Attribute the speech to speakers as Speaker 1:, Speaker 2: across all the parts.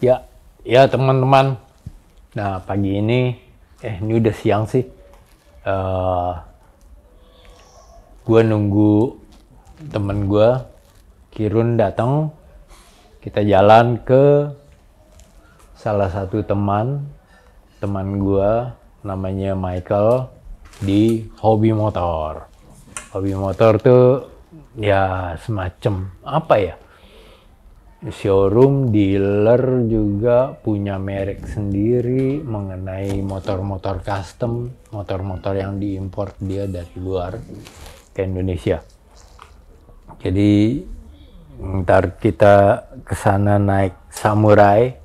Speaker 1: Ya, ya teman-teman. Nah pagi ini udah siang sih. Gue nunggu temen gue, Kirun datang. Kita jalan ke salah satu teman gue, namanya Michael, di hobi motor. Hobi motor tuh ya semacam apa ya? Showroom, dealer juga punya merek sendiri mengenai motor-motor custom, motor-motor yang diimpor dia dari luar ke Indonesia. Jadi ntar kita kesana naik Samurai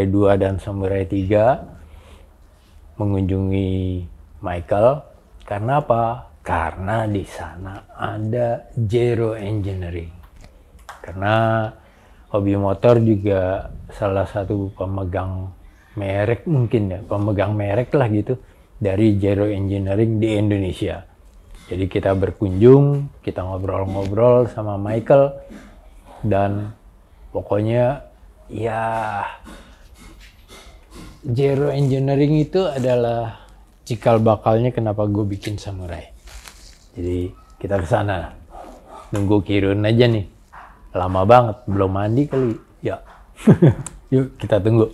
Speaker 1: 2 dan Samurai 3 mengunjungi Michael. Karena apa? Karena di sana ada Zero Engineering. Karena hobi motor juga salah satu pemegang merek mungkin ya, pemegang merek lah gitu dari Zero Engineering di Indonesia. Jadi kita berkunjung, kita ngobrol-ngobrol sama Michael, dan pokoknya ya Zero Engineering itu adalah cikal bakalnya kenapa gue bikin Samurai. Jadi kita ke sana, nunggu Kirun aja nih. Lama banget, belum mandi kali. Ya, yuk kita tunggu.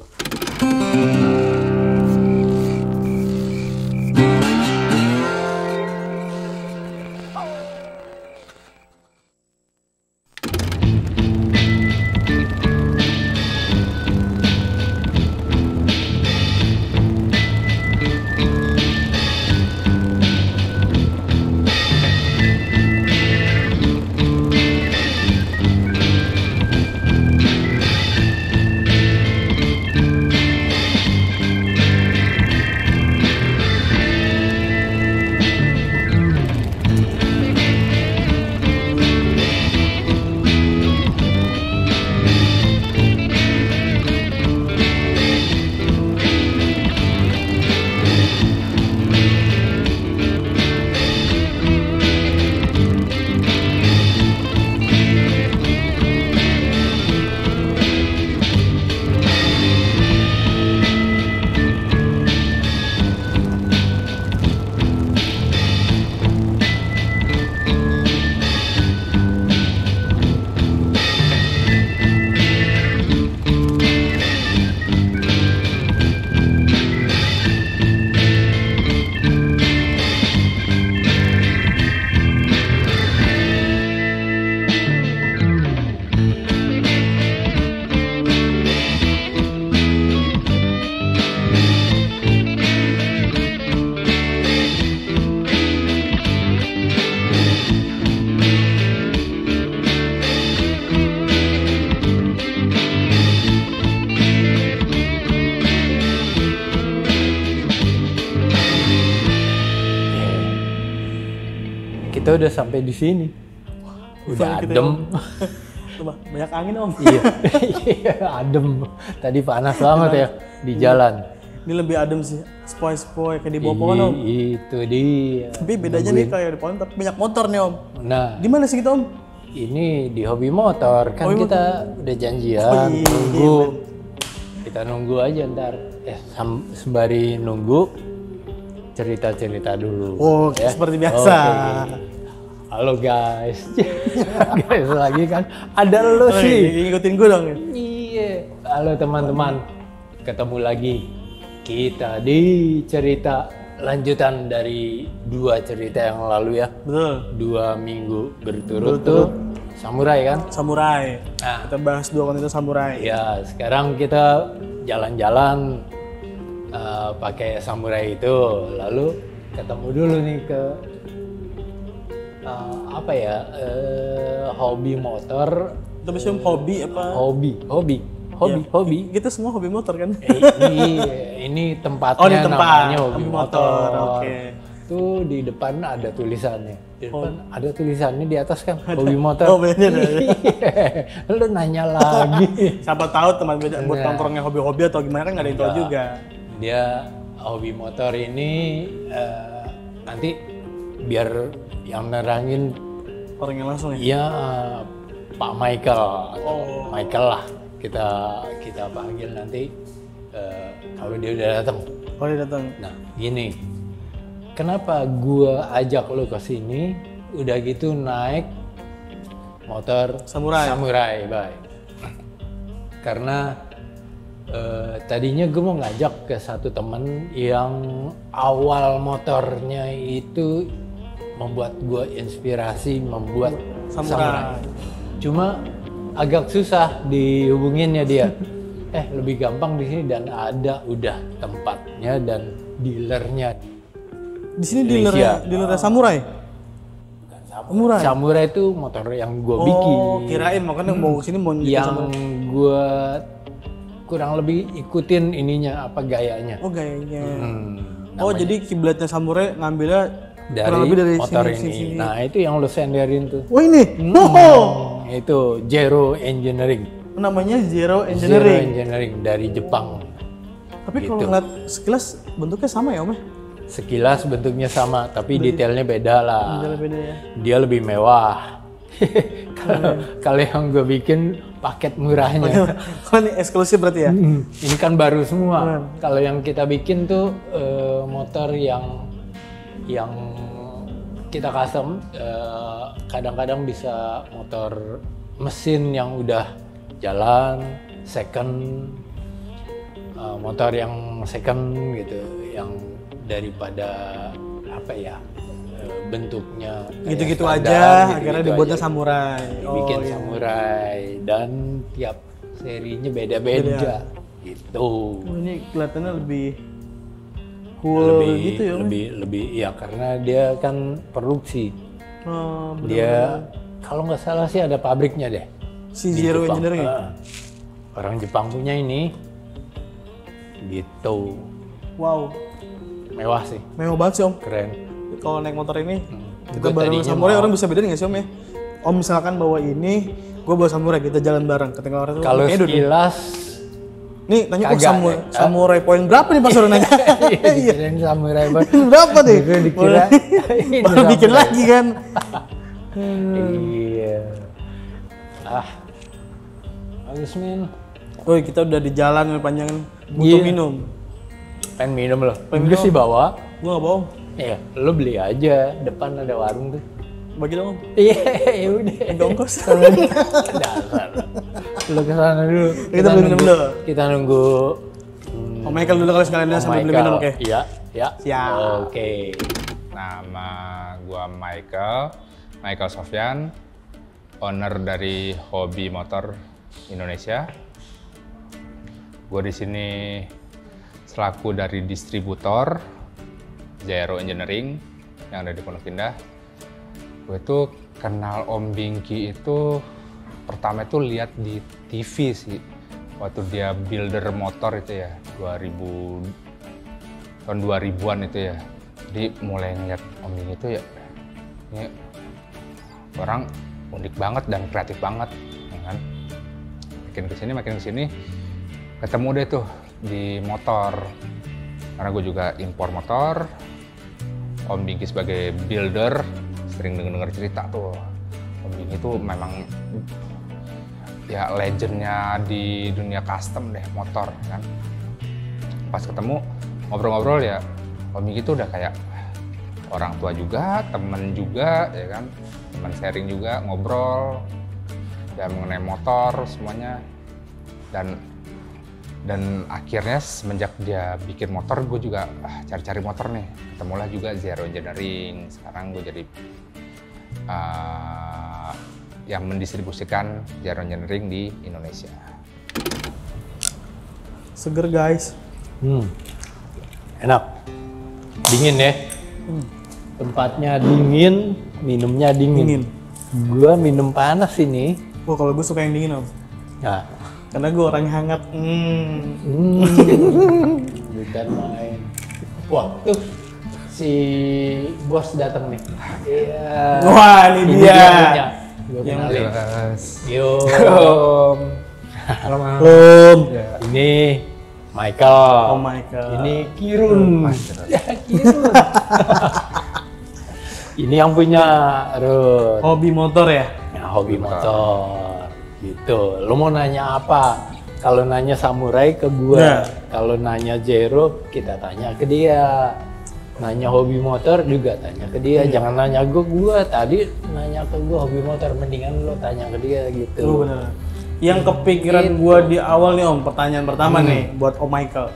Speaker 1: Kita udah sampai di sini. Udah adem.
Speaker 2: Coba, banyak angin om.
Speaker 1: Iya, adem. Tadi panas banget ya di jalan.
Speaker 2: Ini lebih adem sih, sepoi-sepoi kayak di bawah pohon om.
Speaker 1: Itu dia.
Speaker 2: Tapi bedanya nih kayak di pohon tapi banyak motor nih om.
Speaker 1: Nah,
Speaker 2: Di mana sih kita om?
Speaker 1: ini di hobi motor kan kita udah janjian nunggu. Kita nunggu aja ntar. Sembari nunggu cerita-cerita dulu.
Speaker 2: Oh, seperti biasa.
Speaker 1: Oke. Halo guys. Guys lagi kan ada lu sih.
Speaker 2: Ngikutin gue dong ya.
Speaker 1: Iya. Halo teman-teman. Ketemu lagi kita di cerita lanjutan dari 2 cerita yang lalu ya.
Speaker 2: Betul.
Speaker 1: 2 minggu berturut tuh Samurai kan?
Speaker 2: Samurai.
Speaker 1: Nah,
Speaker 2: Kita bahas 2 konten Samurai.
Speaker 1: ya sekarang kita jalan-jalan pakai Samurai itu, lalu ketemu dulu nih ke hobi motor.
Speaker 2: Itu bisa hobi apa?
Speaker 1: Hobi.
Speaker 2: Kita semua hobi motor kan?
Speaker 1: Ini tempatnya.
Speaker 2: Oh, ini tempat.
Speaker 1: Namanya hobi motor.
Speaker 2: Oke.
Speaker 1: Tuh di depan ada tulisannya. Di depan ada tulisannya, di atas kan hobi motor.
Speaker 2: Oh, bener.
Speaker 1: Lu nanya lagi.
Speaker 2: Siapa tahu teman beda buat nongkrongnya hobi-hobi atau gimana kan nggak ada yang tahu juga.
Speaker 1: Dia hobi motor ini nanti biar yang nerangin
Speaker 2: Orang yang langsung ya?
Speaker 1: ya Pak Michael. Michael lah kita panggil nanti kalau dia udah datang.
Speaker 2: Oh dia datang.
Speaker 1: Nah, gini. Kenapa gua ajak lo ke sini? Udah gitu naik motor Samurai, baik. Karena tadinya gue mau ngajak ke satu temen yang awal motornya itu membuat gue inspirasi membuat Samurai. Cuma agak susah dihubunginnya dia. Lebih gampang di sini dan ada udah tempatnya dan dealernya.
Speaker 2: Di sini dealernya Samurai.
Speaker 1: Samurai itu motor yang gue bikin.
Speaker 2: Oh, kirain makanya mau kesini mau
Speaker 1: yang gue kurang lebih ikutin ininya apa gayanya.
Speaker 2: Oh gayanya. Jadi kiblatnya Samurai ngambilnya
Speaker 1: dari
Speaker 2: dari
Speaker 1: motor
Speaker 2: sini.
Speaker 1: Nah itu yang lo senderin tuh.
Speaker 2: Oh ini.
Speaker 1: Itu Zero Engineering.
Speaker 2: Namanya Zero Engineering.
Speaker 1: Zero Engineering dari Jepang.
Speaker 2: Tapi kalau ngeliat sekilas bentuknya sama ya Om?
Speaker 1: Sekilas bentuknya sama, tapi detailnya beda lah.
Speaker 2: Detailnya beda ya.
Speaker 1: Dia lebih mewah. Kalau yang gue bikin paket murahnya.
Speaker 2: Kalau ini eksklusif berarti ya?
Speaker 1: Ini kan baru semua. Kalau yang kita bikin tuh motor yang kita custom, kadang-kadang bisa motor mesin yang udah jalan, second, motor yang second gitu, yang daripada apa ya bentuknya
Speaker 2: gitu-gitu aja, akhirnya dibuatnya Samurai.
Speaker 1: Bikin Samurai dan tiap serinya beda-beda gitu.
Speaker 2: Ini kelihatannya lebih cool gitu ya?
Speaker 1: Lebih ya karena dia kan produksi. Dia kalau nggak salah sih ada pabriknya deh.
Speaker 2: Si Zero Engineering.
Speaker 1: Orang Jepang punya ini. Gitu.
Speaker 2: Wow.
Speaker 1: Mewah sih.
Speaker 2: Mewah banget sih Om.
Speaker 1: Keren.
Speaker 2: Kalau naik motor ini, kita bareng Samurai orang bisa bedain nggak sih Om ya? Om misalkan bawa ini, gue bawa Samurai, kita jalan bareng. Ketika orang itu
Speaker 1: kalau sekilas,
Speaker 2: nih tanya kok Samurai poin berapa nih Pak Suruh nanya?
Speaker 1: Iya. Samurai
Speaker 2: berapa nih?
Speaker 1: Dikira
Speaker 2: baru bikin lagi kan?
Speaker 1: Iya. Bagus men.
Speaker 2: Oh kita udah di jalan panjangan, butuh minum.
Speaker 1: Pengen minum loh. Gue sih bawa.
Speaker 2: Gue nggak bawa.
Speaker 1: Iya, lo beli aja. Depan ada warung tuh.
Speaker 2: Bagi dong Om.
Speaker 1: Iya, ya udah.
Speaker 2: Ada ongkos.
Speaker 1: Dasar. Lo kesana dulu.
Speaker 2: Kita beli minum dulu.
Speaker 1: Kita nunggu.
Speaker 2: Om Michael dulu kali sekalian sambil beli minum, oke?
Speaker 1: Iya, ya.
Speaker 2: Siap.
Speaker 1: Oke.
Speaker 3: Nama gua Michael Sofyan, owner dari Hobi Motor Indonesia. Gua di sini selaku dari distributor Zero Engineering yang ada di Pondok Indah. Gue tuh kenal Om Bingki itu pertama itu lihat di TV sih, waktu dia builder motor itu ya, 2000 tahun 2000-an itu ya. Jadi mulai ngeliat Om Bingki itu ya, ini orang unik banget dan kreatif banget, ya kan? Makin kesini ketemu deh tuh di motor, karena gue juga impor motor. Om Bingki sebagai builder sering denger cerita tuh, Om Bingki itu memang ya legendnya di dunia custom deh motor kan. Pas ketemu ngobrol-ngobrol ya, Om Bingki itu udah kayak orang tua juga, temen juga ya kan, teman sharing juga, ngobrol ya mengenai motor semuanya. Dan akhirnya semenjak dia bikin motor, gue juga cari-cari motor nih. Ketemulah juga Zero Engineering. Sekarang gue jadi yang mendistribusikan Zero Engineering di Indonesia.
Speaker 2: Seger guys.
Speaker 1: Enak. Dingin ya. Tempatnya dingin, minumnya dingin. Gua minum panas ini.
Speaker 2: Wah kalau gue suka yang dingin Om.
Speaker 1: Nah.
Speaker 2: Karena gue orang hangat.
Speaker 1: Bukan main. Wah, tuh si bos datang nih. Iya.
Speaker 2: Wah, ini dia.
Speaker 1: Gue kenalin. Yo.
Speaker 2: Halo.
Speaker 1: Ini Michael.
Speaker 2: Oh Michael.
Speaker 1: Ini Kirun. Kirun. Ini yang punya Run.
Speaker 2: Hobi motor ya?
Speaker 1: Ya, hobi motor. Gitu. Lo mau nanya apa? Kalau nanya samurai ke gua,
Speaker 2: Nah.
Speaker 1: kalau nanya Zero kita tanya ke dia. Nanya hobi motor juga tanya ke dia. Jangan nanya gua tadi nanya ke gua hobi motor, mendingan lo tanya ke dia gitu.
Speaker 2: Lu bener. Yang kepikiran gua di awal nih Om, pertanyaan pertama nih buat Om Michael.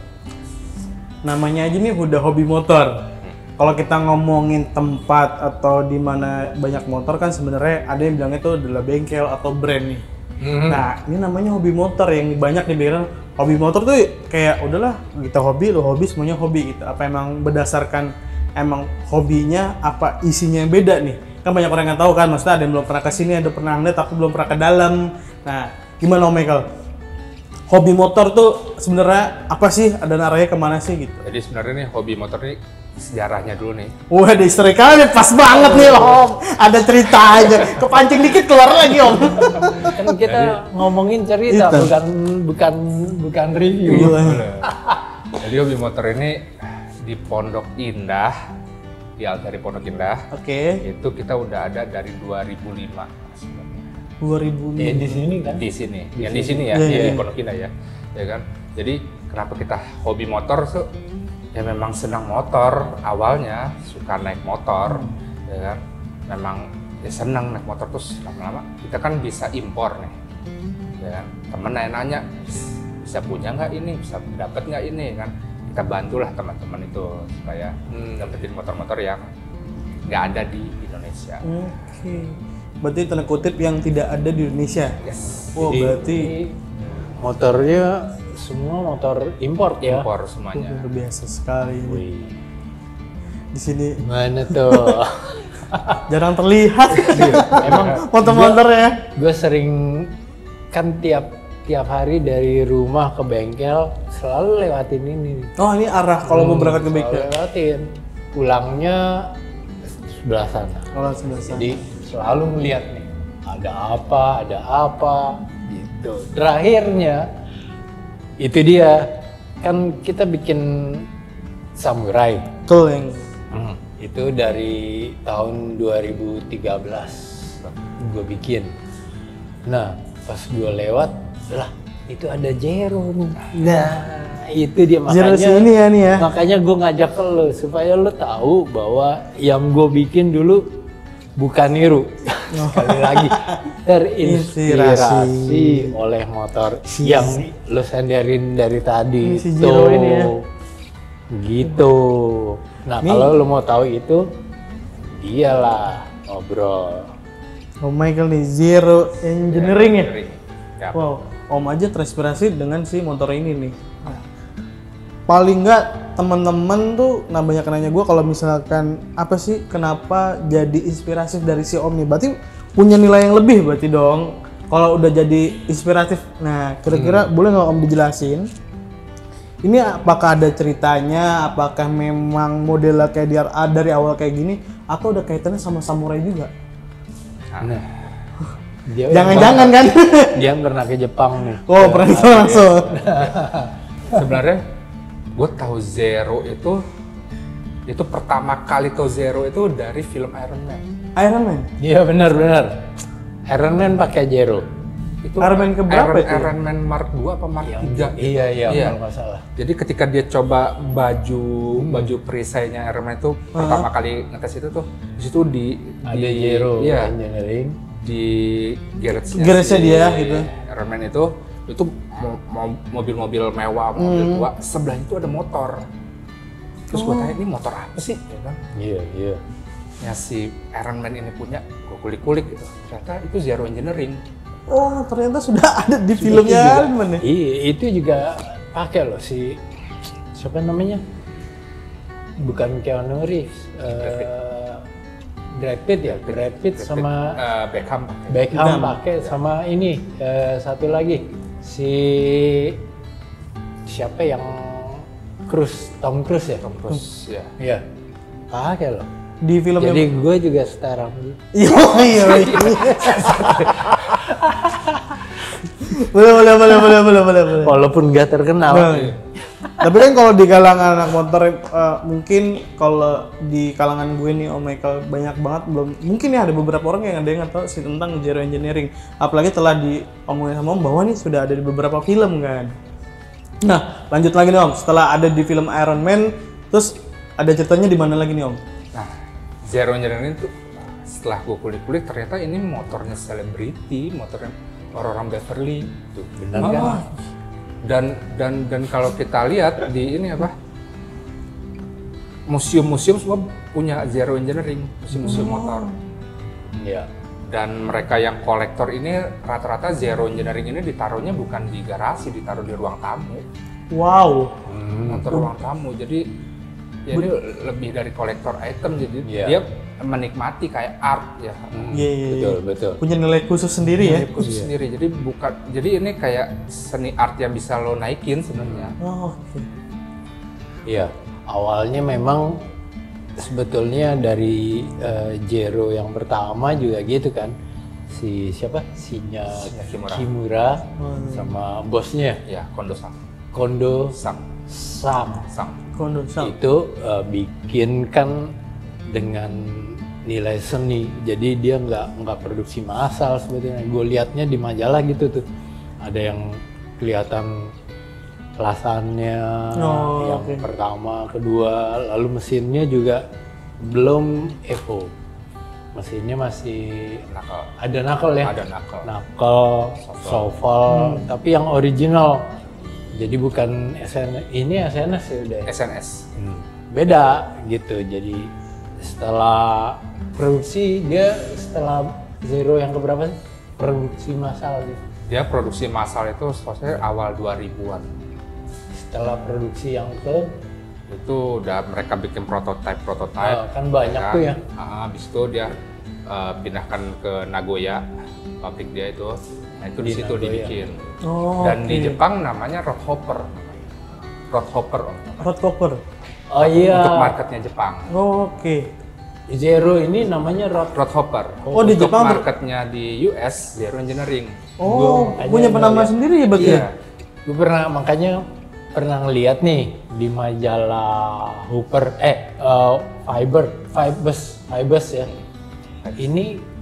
Speaker 2: Namanya aja nih udah hobi motor. Kalau kita ngomongin tempat atau di mana banyak motor kan sebenarnya ada yang bilangnya itu adalah bengkel atau brand nih. Nah, ini namanya hobi motor yang banyak dibilang hobi motor tuh kayak udahlah kita hobi, lo hobi semuanya hobi gitu. Apa emang berdasarkan emang hobinya apa isinya yang beda nih? Kan banyak orang yang tahu kan, maksudnya ada yang belum pernah ke sini, ada pernah ngeliat tapi belum pernah ke dalam. Nah, gimana Om Michael? Hobi motor tuh sebenarnya apa sih? Ada arahnya kemana sih gitu?
Speaker 3: Jadi sebenarnya nih hobi motor nih sejarahnya dulu nih.
Speaker 2: Wah, ada historikalnya pas banget nih Om. Ada ceritanya. Kepancing dikit keluar lagi Om.
Speaker 1: Kan kita ngomongin cerita, bukan review.
Speaker 2: Gila.
Speaker 3: Jadi hobi motor ini di Pondok Indah, di Altari Pondok Indah,
Speaker 2: Oke.
Speaker 3: itu kita udah ada dari 2005 sebenarnya.
Speaker 2: 2000.
Speaker 1: Ya di sini kan.
Speaker 3: Di sini, yang di sini ya,
Speaker 2: Iya,
Speaker 3: di
Speaker 2: iya.
Speaker 3: Pondok Indah ya kan. Jadi kenapa kita hobi motor tuh? Ya memang senang motor awalnya, suka naik motor, ya kan. Memang ya senang naik motor terus lama-lama kita kan bisa impor nih, ya kan. Temen nanya, bisa punya nggak ini, bisa dapat nggak ini kan. Kita bantulah teman-teman itu supaya dapetin motor-motor yang nggak ada di Indonesia.
Speaker 2: Oke. Berarti tanda kutip yang tidak ada di Indonesia.
Speaker 3: Yes.
Speaker 2: Oh,
Speaker 1: Jadi,
Speaker 2: berarti
Speaker 1: motornya semua motor import ya.
Speaker 3: Impor semuanya.
Speaker 2: luar biasa sekali ini.
Speaker 1: Wih,
Speaker 2: Di sini
Speaker 1: mana tuh?
Speaker 2: jarang terlihat
Speaker 1: Emang
Speaker 2: motor-motor ya.
Speaker 1: gue sering kan tiap hari dari rumah ke bengkel selalu lewatin ini.
Speaker 2: Oh, ini arah kalau mau berangkat ke bengkel.
Speaker 1: Selalu lewatin. Pulangnya sebelah sana.
Speaker 2: Kalau sebelah sana.
Speaker 1: Jadi selalu melihat nih, ada apa gitu. Terakhirnya itu dia, kan kita bikin samurai.
Speaker 2: Betul yang
Speaker 1: Itu dari tahun 2013 gue bikin. Nah, pas gue lewat, lah itu ada Zero nih. Nah, itu dia
Speaker 2: Zero sini ya nih ya.
Speaker 1: Makanya gue ngajak ke lo supaya lo tahu bahwa yang gue bikin dulu bukan niru. Sekali lagi terinspirasi oleh motor yang lo senderin dari tadi.
Speaker 2: Ini si Zero ini ya.
Speaker 1: Gitu. Nah, kalau lo mau tahu itu, iyalah ngobrol.
Speaker 2: Oh Michael nih, Zero Engineering ya.
Speaker 3: Ya.
Speaker 2: Wow, Om aja terinspirasi dengan si motor ini nih. Nah, paling nggak teman-teman tuh, nah banyak nanya gue kalau misalkan apa sih kenapa jadi inspiratif dari si Om nih? Berarti punya nilai yang lebih berarti dong. Kalau udah jadi inspiratif, nah kira-kira boleh nggak Om dijelasin? Ini apakah ada ceritanya? Apakah memang modelnya kayak dari awal kayak gini? Atau udah kaitannya sama samurai juga?
Speaker 1: Nah, dia
Speaker 2: Jangan-jangan kan?
Speaker 1: dia pernah ke Jepang nih.
Speaker 2: Oh, pernah itu langsung.
Speaker 3: Sebenarnya gue tahu Zero itu pertama kali tahu Zero itu dari film Iron Man.
Speaker 2: Iron Man?
Speaker 1: Iya benar. Iron Man pakai Zero.
Speaker 3: Itu
Speaker 2: Iron Man keberapa itu?
Speaker 3: Iron Man Mark 2 apa Mark 3?
Speaker 1: Iya, kalau nggak salah.
Speaker 3: Jadi ketika dia coba baju perisainya Iron Man itu pertama kali ngetes itu tuh di situ
Speaker 1: Ada Zero
Speaker 3: iya,
Speaker 1: Engineering.
Speaker 3: di garage-nya
Speaker 2: Garage-nya dia gitu.
Speaker 3: Iron Man itu mobil-mobil mewah, mobil tua, sebelahnya itu ada motor. Terus gue tanya, ini motor apa sih? Ya kan?
Speaker 1: Iya.
Speaker 3: Ya si Iron Man ini punya, gue kulik-kulik gitu. Ternyata itu Zero Engineering.
Speaker 2: Oh, ternyata sudah ada di filmnya Iron Man ya?
Speaker 1: Iya, itu juga pakai loh si siapa namanya? Bukan Keanu Reeves, Brad Pitt ya, Brad Pitt sama Beckham pakai sama ini satu lagi si siapa yang Tom Cruise ya?
Speaker 3: Tom Cruise, ya.
Speaker 1: Iya, pakai loh.
Speaker 2: Di filmnya.
Speaker 1: Jadi gue juga setara.
Speaker 2: Iya. Boleh.
Speaker 1: Walaupun nggak terkenal.
Speaker 2: Nah, tapi kan kalau di kalangan anak motor mungkin kalau di kalangan gue nih Om Michael banyak banget belum mungkin ya ada beberapa orang yang ada yang nggak tahu sih tentang Zero Engineering, apalagi telah diomongin sama Om bahwa nih sudah ada di beberapa film kan. Nah lanjut lagi nih Om, setelah ada di film Iron Man terus ada ceritanya di mana lagi nih Om?
Speaker 3: Nah, Zero Engineering itu setelah gue kulik-kulik ternyata ini motornya selebriti, motornya orang-orang Beverly tuh.
Speaker 1: Benar kan?
Speaker 3: Dan kalau kita lihat di ini apa? Museum-museum semua punya Zero Engineering, museum-museum motor.
Speaker 1: Iya.
Speaker 3: Dan mereka yang kolektor ini rata-rata Zero Engineering ini ditaruhnya bukan di garasi, ditaruh di ruang tamu.
Speaker 2: Wow.
Speaker 3: Motor ruang tamu. Jadi ya ini lebih dari kolektor item, jadi
Speaker 1: Iya.
Speaker 3: dia menikmati kayak art ya.
Speaker 2: Iya.
Speaker 1: Betul.
Speaker 2: Punya nilai khusus sendiri ya.
Speaker 3: Khusus sendiri. Jadi ini kayak seni art yang bisa lo naikin sebenarnya.
Speaker 2: Oh, oke.
Speaker 1: Iya, awalnya memang sebetulnya dari Zero yang pertama juga gitu kan. Si siapa? Shinya Kimura sama bosnya
Speaker 3: Ya,
Speaker 1: Kondo
Speaker 3: Sang.
Speaker 2: Kondensat.
Speaker 1: itu bikin kan dengan nilai seni, jadi dia nggak produksi massal sebetulnya. Gue liatnya di majalah gitu tuh, ada yang kelihatan kelasannya yang pertama, kedua, lalu mesinnya juga belum Evo, mesinnya masih ada knuckle ya,
Speaker 3: Ada knuckle.
Speaker 1: Soval, tapi yang original. Jadi bukan ini SNS ya udah.
Speaker 3: SNS.
Speaker 1: Beda gitu. Jadi setelah produksi dia setelah Zero yang keberapa sih? Produksi massal gitu.
Speaker 3: Dia produksi massal itu selesai awal 2000-an.
Speaker 1: Setelah produksi yang ke
Speaker 3: Itu udah mereka bikin prototype.
Speaker 1: kan banyak tuh ya.
Speaker 3: Habis itu dia pindahkan ke Nagoya, pabrik dia itu. Nah itu di situ
Speaker 1: Nagoya.
Speaker 3: dibikin.
Speaker 2: Oh,
Speaker 3: Dan di Jepang namanya Roadhopper.
Speaker 2: Roadhopper.
Speaker 1: Oh iya.
Speaker 3: Untuk marketnya Jepang.
Speaker 2: Oh, oke.
Speaker 1: Zero ini namanya
Speaker 3: Roadhopper.
Speaker 2: Oh, di
Speaker 3: Untuk
Speaker 2: Jepang
Speaker 3: marketnya di US Zero Engineering.
Speaker 2: Oh,
Speaker 1: Gua
Speaker 2: punya
Speaker 1: aja
Speaker 2: penama
Speaker 1: nggak
Speaker 2: sendiri ya berarti ya?
Speaker 1: Gue makanya pernah ngeliat nih di majalah Hooper Fibers ya. Ini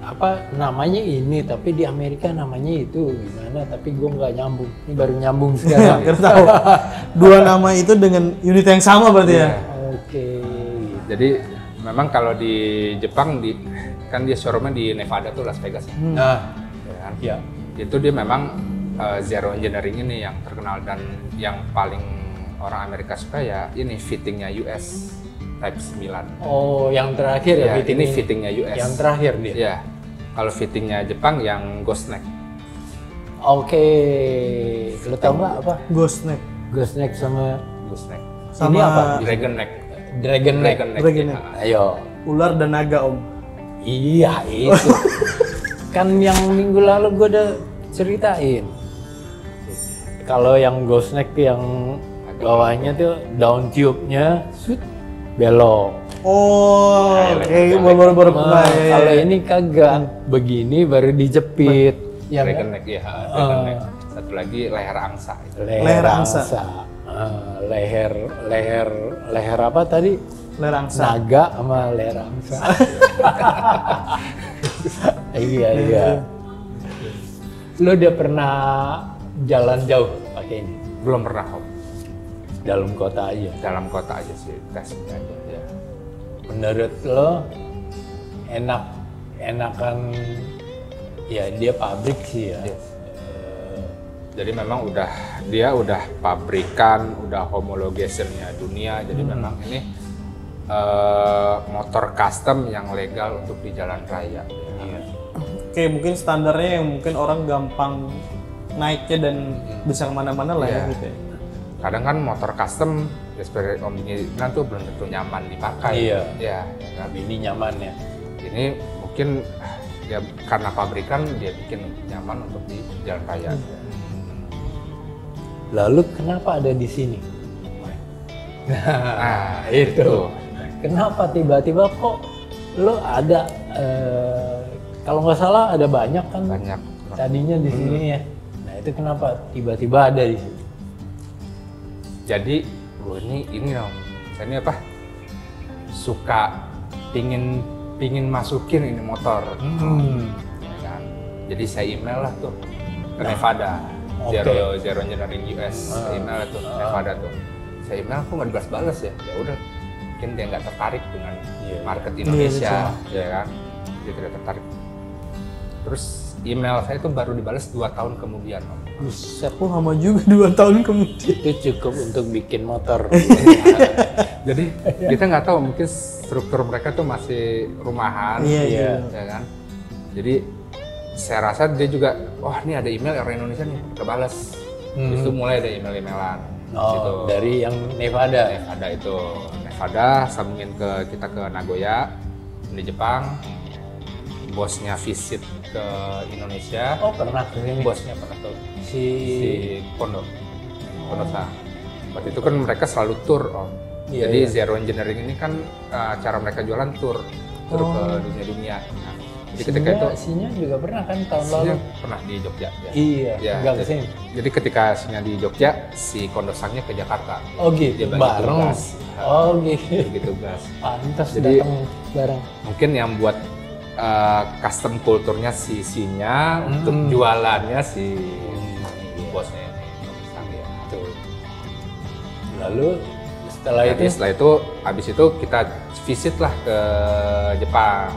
Speaker 1: apa namanya ini, tapi di Amerika namanya itu gimana, tapi gue nggak nyambung. Ini baru nyambung sekarang.
Speaker 2: Nggak tahu. Dua nama itu dengan unit yang sama berarti ya?
Speaker 1: Oke.
Speaker 3: Jadi memang kalau di Jepang kan dia showroomnya di Nevada tuh, Las Vegas.
Speaker 1: Nah,
Speaker 3: Ya kan?
Speaker 1: ya.
Speaker 3: Itu dia memang Zero Engineering ini yang terkenal, dan yang paling orang Amerika suka ya ini fittingnya US Type 9.
Speaker 1: Oh, yang terakhir ya,
Speaker 3: Ya, ini fittingnya US.
Speaker 1: Yang terakhir dia.
Speaker 3: Ya, kalau fittingnya Jepang yang Ghost Neck.
Speaker 1: Oke. Lo tau nggak apa?
Speaker 2: Ghost Neck.
Speaker 1: Ghost Neck sama
Speaker 3: Ghost Neck.
Speaker 1: ini apa?
Speaker 3: Dragon Neck.
Speaker 1: Dragon Neck.
Speaker 2: Dragon Neck.
Speaker 1: Ayo.
Speaker 2: Ular dan naga Om.
Speaker 1: Iya itu. Kan yang minggu lalu gue udah ceritain. Kalau yang Ghost Neck yang bawahnya tuh down tube-nya belok.
Speaker 2: Oh, oke. Baru
Speaker 1: Kalau ini kagak, begini baru dijepit. Ya,
Speaker 3: Dragon Neck ya, Dragon Neck. Satu lagi leher angsa.
Speaker 1: leher angsa. Leher apa tadi?
Speaker 2: Lerangsa.
Speaker 1: Naga sama leher angsa. Iya. Lo udah pernah jalan jauh pakai ini?
Speaker 3: Belum pernah Om.
Speaker 1: Dalam kota aja.
Speaker 3: Dalam kota aja sih, tesnya aja ya.
Speaker 1: Menurut lo enakan ya dia pabrik sih ya.
Speaker 3: Yes. Jadi memang dia udah pabrikan, udah homologationnya dunia. Jadi memang ini motor custom yang legal untuk di jalan raya.
Speaker 1: Iya.
Speaker 2: Oke, mungkin standarnya yang mungkin orang gampang naiknya dan bisa kemana-mana lah ya
Speaker 3: Iya.
Speaker 2: gitu ya.
Speaker 3: Kadang kan motor custom, ya seperti Om Dini bilang tuh belum tentu nyaman dipakai.
Speaker 1: Iya.
Speaker 3: Ya, ya kan?
Speaker 1: Ini nyaman ya.
Speaker 3: Ini mungkin ya karena pabrikan dia bikin nyaman untuk di jalan raya.
Speaker 1: Lalu kenapa ada di sini?
Speaker 3: Nah,
Speaker 1: itu. Kenapa tiba-tiba kok lo ada kalau nggak salah ada banyak kan?
Speaker 3: banyak
Speaker 1: tadinya di sini ya. Nah itu kenapa tiba-tiba ada di sini?
Speaker 3: Jadi gue ini dong, saya ini apa? Suka pingin masukin ini motor. Ya kan? Jadi saya email lah tuh ke Nevada,
Speaker 1: Oke.
Speaker 3: Zero Engineering US, saya email tuh Nevada tuh. Saya email kok nggak dibalas-balas ya? Ya udah, mungkin dia nggak tertarik dengan
Speaker 1: Iya.
Speaker 3: market Indonesia,
Speaker 2: Iya,
Speaker 3: ya kan? Dia tidak tertarik. Terus email saya tuh baru dibalas 2 tahun kemudian, Om.
Speaker 1: Buset,
Speaker 2: Oh lama juga 2 tahun kemudian.
Speaker 1: itu cukup untuk bikin motor.
Speaker 3: Jadi kita nggak tahu, mungkin struktur mereka tuh masih rumahan,
Speaker 2: Iya.
Speaker 3: ya kan? Jadi saya rasa dia juga, wah ini ada email orang Indonesia nih, kebalas. Itu mulai ada email-emailan. Gitu.
Speaker 1: Oh, dari yang Nevada.
Speaker 3: Nevada itu, Nevada sambungin kita ke Nagoya di Jepang. Bosnya visit ke Indonesia.
Speaker 1: Oh, pernah ke sini.
Speaker 3: Bosnya pernah tuh
Speaker 1: Si
Speaker 3: si Kondo-san. Waktu itu kan mereka selalu tour, Om.
Speaker 1: Iya,
Speaker 3: Jadi
Speaker 1: iya.
Speaker 3: Zero Engineering ini kan cara mereka jualan tour ke dunia-dunia. Nah, jadi ketika itu
Speaker 1: Sinya juga pernah kan tahun
Speaker 3: Sinya
Speaker 1: lalu.
Speaker 3: pernah di Jogja. Ya.
Speaker 1: Iya,
Speaker 3: Ya,
Speaker 1: enggak ke
Speaker 3: jadi-
Speaker 1: sini.
Speaker 3: Jadi ketika Sinya di Jogja, si Kondo-sannya ke Jakarta.
Speaker 1: Oh gitu,
Speaker 3: Dia bagi
Speaker 1: bareng.
Speaker 3: tugas.
Speaker 1: Oh gitu.
Speaker 3: Bagi tugas.
Speaker 1: Pantas
Speaker 3: Jadi-
Speaker 1: datang bareng.
Speaker 3: Mungkin yang buat custom kulturnya si Sinya, untuk jualannya si bosnya ini. Ya.
Speaker 1: Tuh. Lalu setelah
Speaker 3: Jadi
Speaker 1: itu
Speaker 3: setelah itu, habis itu kita visit lah ke Jepang,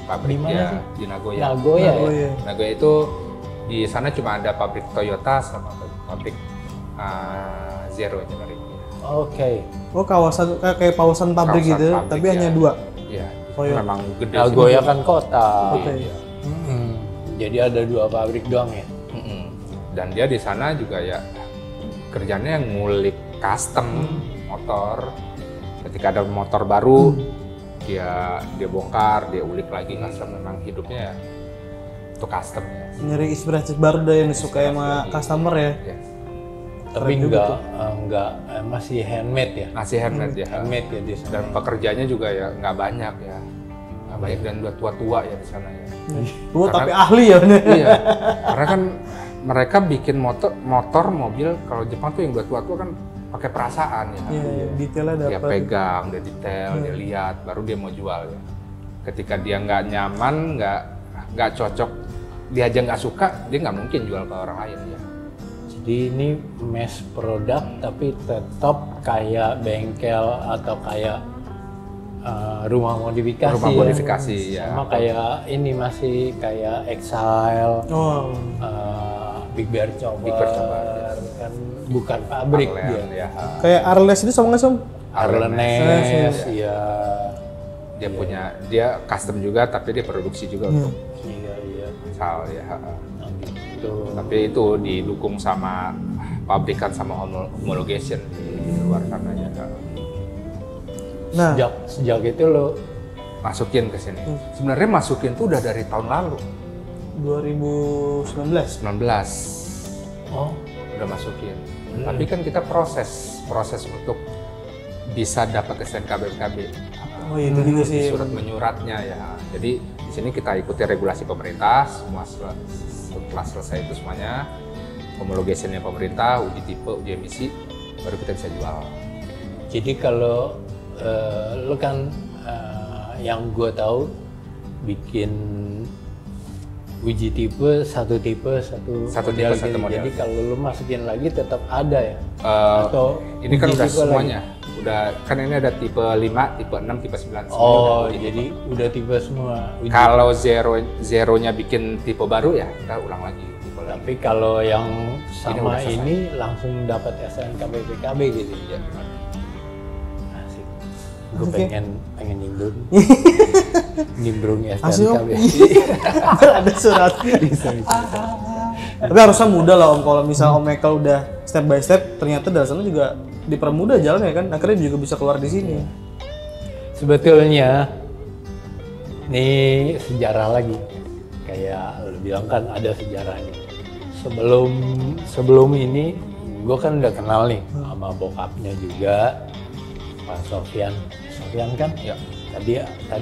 Speaker 3: pabriknya
Speaker 1: Di mana
Speaker 3: di Nagoya.
Speaker 1: Nagoya
Speaker 2: Oh
Speaker 1: ya.
Speaker 2: iya.
Speaker 3: Nagoya itu di sana cuma ada pabrik Toyota sama pabrik Zero Engineering.
Speaker 1: Oke.
Speaker 2: Oh kawasan kayak kawasan pabrik
Speaker 3: Kawasan
Speaker 2: gitu,
Speaker 3: pabrik,
Speaker 2: tapi
Speaker 3: ya.
Speaker 2: hanya 2.
Speaker 3: Iya,
Speaker 2: Oh, iya.
Speaker 3: memang gede.
Speaker 1: Nagoya
Speaker 3: sih.
Speaker 1: kan kota.
Speaker 2: Oke.
Speaker 1: Jadi ada 2 pabrik doang ya.
Speaker 3: Mm-mm. Dan dia di sana juga ya kerjanya yang ngulik custom motor. Ketika ada motor baru, dia bongkar, dia ulik lagi custom. Memang hidupnya ya untuk custom ya.
Speaker 2: Nyari inspirasi baru deh yang disukai sama customer ya.
Speaker 3: Ya.
Speaker 1: Tapi enggak masih handmade ya.
Speaker 3: Masih handmade ya.
Speaker 1: Handmade ya di sana.
Speaker 3: Dan pekerjanya juga ya nggak banyak ya. Nggak banyak dan udah tua-tua ya di sana ya.
Speaker 2: Tua
Speaker 3: Karena-
Speaker 2: tapi ahli ya bener.
Speaker 3: Iya. Karena kan mereka bikin motor, mobil, kalau Jepang tuh yang udah tua-tua kan pakai perasaan ya.
Speaker 2: Iya, detailnya
Speaker 3: Dia
Speaker 2: dapat.
Speaker 3: pegang, dia detail, dia lihat, baru dia mau jual ya. Ketika dia nggak nyaman, nggak cocok, dia aja nggak suka, dia nggak mungkin jual ke orang lain ya.
Speaker 1: Jadi ini mass product tapi tetap kayak bengkel atau kayak rumah modifikasi.
Speaker 3: Rumah
Speaker 1: ya.
Speaker 3: modifikasi ya.
Speaker 1: Sama kayak ini masih kayak Exile,
Speaker 2: Oh.
Speaker 1: Big Bear Chopper,
Speaker 3: Big Bear Chopper,
Speaker 1: kan bukan pabrik
Speaker 3: Arlen,
Speaker 1: dia.
Speaker 3: ya.
Speaker 2: Kayak Arles itu sama nggak Som?
Speaker 1: Arlenes, ya.
Speaker 3: Dia punya, dia custom juga, tapi dia produksi juga untuk
Speaker 1: Iya, iya.
Speaker 3: Sal ya.
Speaker 1: Nah, gitu.
Speaker 3: Tapi itu didukung sama pabrikan sama homologation di luar sana ya.
Speaker 2: Nah,
Speaker 1: Sejak itu lo
Speaker 3: Masukin ke sini. Sebenarnya masukin tuh udah dari tahun lalu,
Speaker 2: 2019.
Speaker 3: 19
Speaker 1: oh
Speaker 3: udah masukin. Tapi kan kita proses untuk bisa dapat SNK BPKB.
Speaker 2: Oh iya itu juga sih.
Speaker 3: Surat menyuratnya ya. Jadi di sini kita ikuti regulasi pemerintah, semua setelah selesai itu semuanya, homologationnya pemerintah, uji tipe, uji emisi, baru kita bisa jual.
Speaker 1: jadi kalau lo kan yang gue tahu bikin uji tipe satu
Speaker 3: Satu
Speaker 1: model
Speaker 3: tipe, satu
Speaker 1: gitu.
Speaker 3: model.
Speaker 1: Jadi kalau lo masukin lagi tetap ada ya.
Speaker 3: Eh,
Speaker 1: Atau
Speaker 3: ini kan
Speaker 1: uji
Speaker 3: udah
Speaker 1: tipe
Speaker 3: semuanya. Udah kan ini ada tipe 5, tipe 6, tipe 9. Semua
Speaker 1: Oh,
Speaker 3: udah uji
Speaker 1: jadi
Speaker 3: tipe.
Speaker 1: udah tipe semua. Uji.
Speaker 3: Kalau zeronya bikin tipe baru ya kita ulang lagi tipe lagi.
Speaker 1: Tapi kalau yang sama
Speaker 3: udah selesai.
Speaker 1: ini langsung dapat SNK BPKB gitu.
Speaker 3: Ya.
Speaker 1: Asik. Gue
Speaker 2: Oke.
Speaker 1: pengen nimbrung
Speaker 2: Asik, Om.
Speaker 1: SNKB.
Speaker 2: Ada suratnya. Tapi harusnya mudah lah Om kalau misal Om Michael udah step by step, ternyata dari sana juga dipermudah jalannya kan. Akhirnya juga bisa keluar di sini.
Speaker 1: Sebetulnya ini sejarah lagi. Kayak lo bilang kan ada sejarahnya. Sebelum ini gue kan udah kenal nih sama bokapnya juga, Pak Sofyan. Sofyan kan?
Speaker 3: Ya.
Speaker 1: Tadi